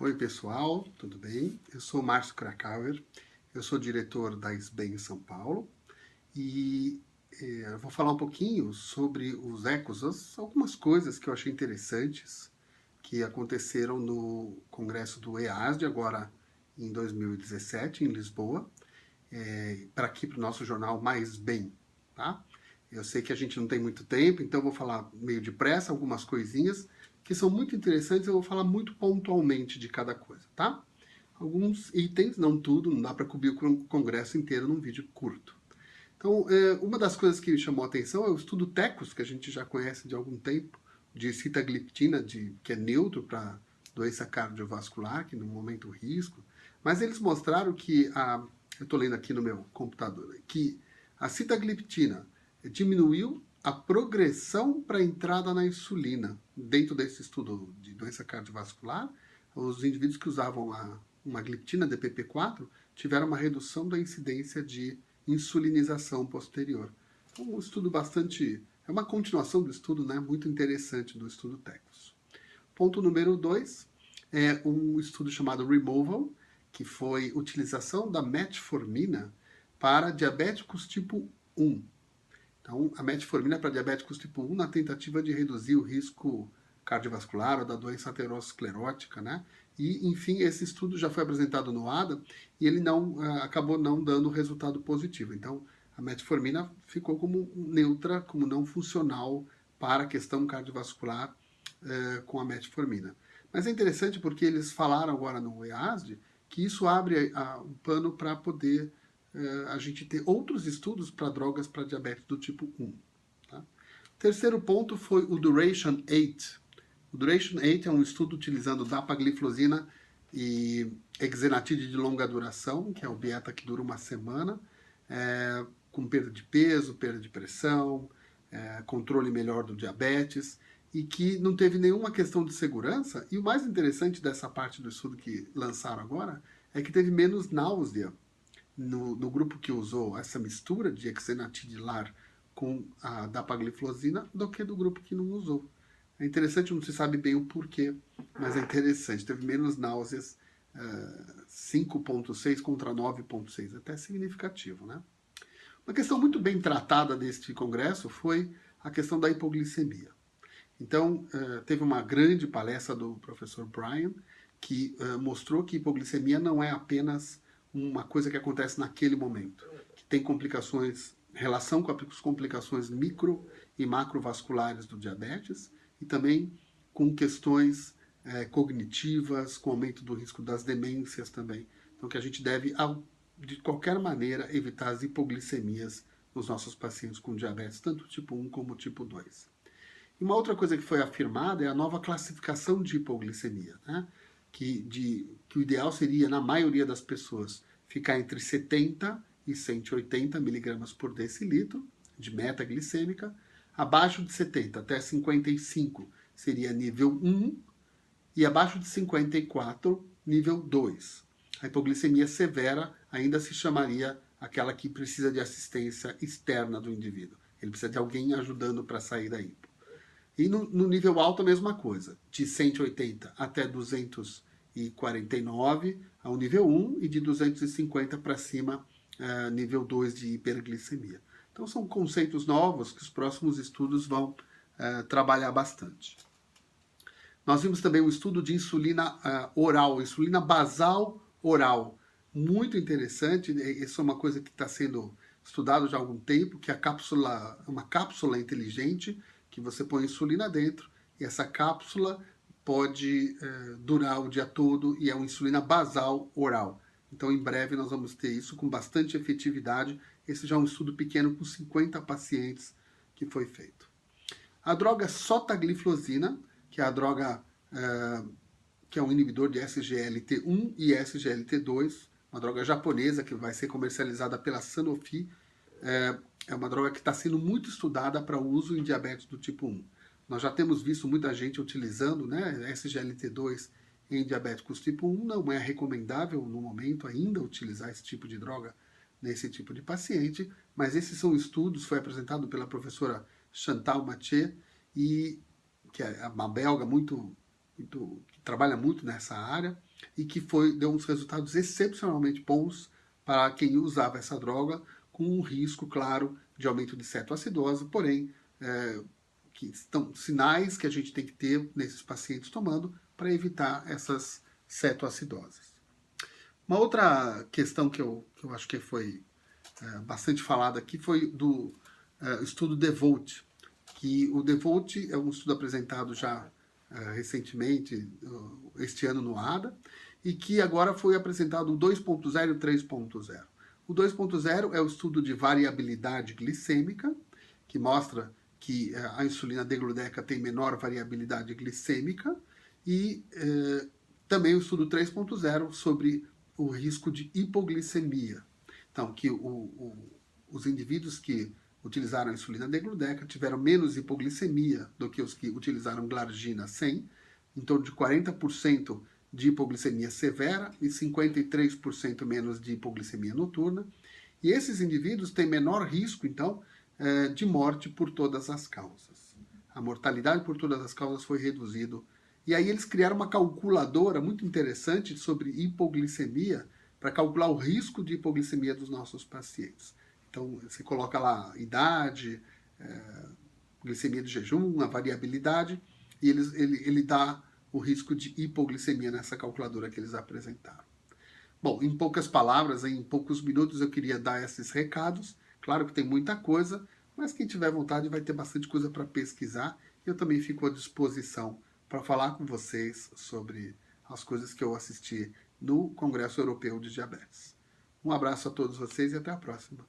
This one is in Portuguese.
Oi pessoal, tudo bem? Eu sou Márcio Krakauer, eu sou diretor da SBEM em São Paulo e eu vou falar um pouquinho sobre os ecos, algumas coisas que eu achei interessantes que aconteceram no congresso do EASD agora em 2017 em Lisboa, para aqui para o nosso jornal Mais Bem, tá? Eu sei que a gente não tem muito tempo, então eu vou falar meio depressa algumas coisinhas que são muito interessantes, eu vou falar muito pontualmente de cada coisa, tá? Alguns itens, não tudo, não dá para cobrir o congresso inteiro num vídeo curto. Então, uma das coisas que me chamou a atenção é o estudo TECOS, que a gente já conhece de algum tempo, de sitagliptina, que é neutro para doença cardiovascular, que no momento risco, mas eles mostraram que eu estou lendo aqui no meu computador, que a sitagliptina diminuiu a progressão para a entrada na insulina. Dentro desse estudo de doença cardiovascular, os indivíduos que usavam uma gliptina DPP-4 tiveram uma redução da incidência de insulinização posterior. Então, um estudo bastante... É uma continuação do estudo, né, muito interessante do estudo TECOS. Ponto número 2 é um estudo chamado Removal, que foi utilização da metformina para diabéticos tipo 1. Então, a metformina para diabéticos tipo 1 na tentativa de reduzir o risco cardiovascular ou da doença aterosclerótica, né? E, enfim, esse estudo já foi apresentado no ADA e ele acabou não dando resultado positivo. Então, a metformina ficou como neutra, como não funcional para a questão cardiovascular com a metformina. Mas é interessante porque eles falaram agora no EASD que isso abre um pano para poder a gente ter outros estudos para drogas para diabetes do tipo 1. Tá? Terceiro ponto foi o Duration 8. O Duration 8 é um estudo utilizando dapagliflozina e exenatide de longa duração, que é o dieta que dura uma semana, com perda de peso, perda de pressão, controle melhor do diabetes, e que não teve nenhuma questão de segurança. E o mais interessante dessa parte do estudo que lançaram agora é que teve menos náusea no grupo que usou essa mistura de exenatidilar com a dapagliflozina do que do grupo que não usou. É interessante, não se sabe bem o porquê, mas é interessante. Teve menos náuseas, 5,6 contra 9,6, até significativo, né? Uma questão muito bem tratada deste congresso foi a questão da hipoglicemia. Então, teve uma grande palestra do professor Brian, que mostrou que hipoglicemia não é apenas uma coisa que acontece naquele momento, que tem complicações, relação com as complicações micro e macrovasculares do diabetes e também com questões cognitivas, com aumento do risco das demências também. Então, que a gente deve, de qualquer maneira, evitar as hipoglicemias nos nossos pacientes com diabetes, tanto tipo 1 como tipo 2. E uma outra coisa que foi afirmada é a nova classificação de hipoglicemia, né? Que o ideal seria, na maioria das pessoas, ficar entre 70 e 180 miligramas por decilitro de meta glicêmica. Abaixo de 70 até 55 seria nível 1 e abaixo de 54, nível 2. A hipoglicemia severa ainda se chamaria aquela que precisa de assistência externa do indivíduo. Ele precisa de alguém ajudando para sair da hipo. E no nível alto a mesma coisa, de 180 até 249 ao nível 1 e de 250 para cima, nível 2 de hiperglicemia. Então são conceitos novos que os próximos estudos vão trabalhar bastante. Nós vimos também um estudo de insulina oral, insulina basal oral. Muito interessante, isso é uma coisa que está sendo estudado já há algum tempo, que uma cápsula inteligente, que você põe insulina dentro, e essa cápsula pode durar o dia todo, e é uma insulina basal oral. Então, em breve, nós vamos ter isso com bastante efetividade. Esse já é um estudo pequeno com 50 pacientes que foi feito. A droga sotagliflozina, que é a droga que é um inibidor de SGLT1 e SGLT2, uma droga japonesa que vai ser comercializada pela Sanofi, é uma droga que está sendo muito estudada para uso em diabetes do tipo 1. Nós já temos visto muita gente utilizando, né, SGLT2 em diabéticos tipo 1, não é recomendável no momento ainda utilizar esse tipo de droga nesse tipo de paciente, mas esses são estudos, foi apresentado pela professora Chantal Mathieu, que é uma belga muito que trabalha muito nessa área e que deu uns resultados excepcionalmente bons para quem usava essa droga, com um risco, claro, de aumento de cetoacidose, porém, que estão sinais que a gente tem que ter nesses pacientes tomando para evitar essas cetoacidoses. Uma outra questão que eu acho que foi bastante falada aqui foi do estudo DEVOTE, que o DEVOTE é um estudo apresentado já recentemente, este ano no ADA, e que agora foi apresentado o 2.0 e o 3.0. O 2.0 é o estudo de variabilidade glicêmica, que mostra que a insulina degludec tem menor variabilidade glicêmica, e também o estudo 3.0 sobre o risco de hipoglicemia. Então, que os indivíduos que utilizaram a insulina degludec tiveram menos hipoglicemia do que os que utilizaram glargina 100, em torno de 40% de hipoglicemia severa e 53% menos de hipoglicemia noturna. E esses indivíduos têm menor risco, então, de morte por todas as causas. A mortalidade por todas as causas foi reduzida. E aí eles criaram uma calculadora muito interessante sobre hipoglicemia para calcular o risco de hipoglicemia dos nossos pacientes. Então, você coloca lá idade, glicemia de jejum, a variabilidade, e ele dá o risco de hipoglicemia nessa calculadora que eles apresentaram. Bom, em poucas palavras, em poucos minutos, eu queria dar esses recados. Claro que tem muita coisa, mas quem tiver vontade vai ter bastante coisa para pesquisar. Eu também fico à disposição para falar com vocês sobre as coisas que eu assisti no Congresso Europeu de Diabetes. Um abraço a todos vocês e até a próxima.